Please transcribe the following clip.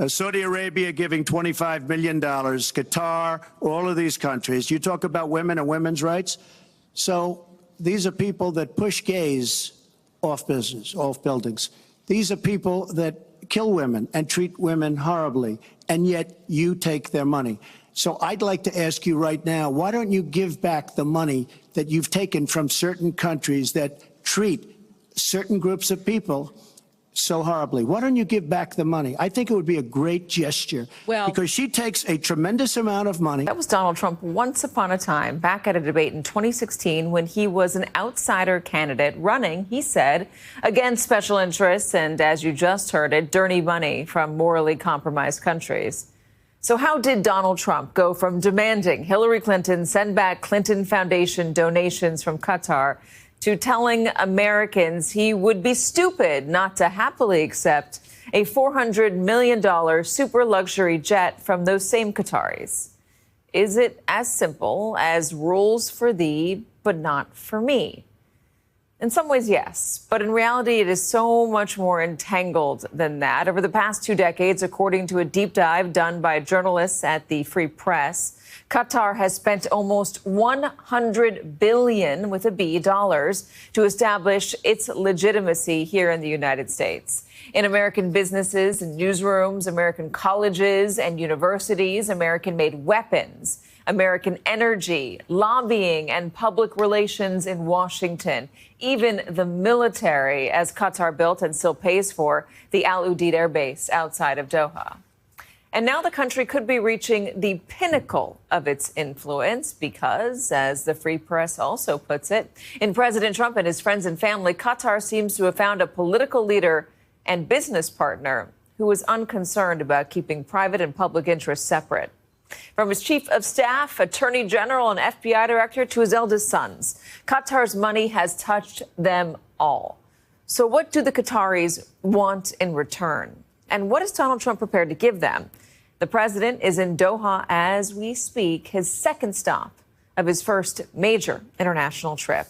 Saudi Arabia giving $25 million, Qatar, all of these countries. You talk about women and women's rights. So these are people that push gays off buildings. These are people that kill women and treat women horribly, and yet you take their money. So I'd like to ask you right now, why don't you give back the money that you've taken from certain countries that treat certain groups of people so horribly? Why don't you give back the money? I think it would be a great gesture, because she takes a tremendous amount of money. That was Donald Trump once upon a time, back at a debate in 2016 when he was an outsider candidate running, he said, against special interests and, as you just heard it, dirty money from morally compromised countries. So how did Donald Trump go from demanding Hillary Clinton send back Clinton Foundation donations from Qatar to telling Americans he would be stupid not to happily accept a $400 million super luxury jet from those same Qataris? Is it as simple as rules for thee, but not for me? In some ways, yes. But in reality, it is so much more entangled than that. Over the past 2 decades, according to a deep dive done by journalists at the Free Press, Qatar has spent almost $100 billion, with a B, dollars to establish its legitimacy here in the United States. In American businesses and newsrooms, American colleges and universities, American-made weapons, American energy, lobbying, and public relations in Washington, even the military, as Qatar built and still pays for the Al Udeid Air Base outside of Doha. And now the country could be reaching the pinnacle of its influence because, as the Free Press also puts it, in President Trump and his friends and family, Qatar seems to have found a political leader and business partner who is unconcerned about keeping private and public interests separate. From his chief of staff, attorney general, and FBI director to his eldest sons, Qatar's money has touched them all. So what do the Qataris want in return? And what is Donald Trump prepared to give them? The president is in Doha as we speak, his second stop of his first major international trip.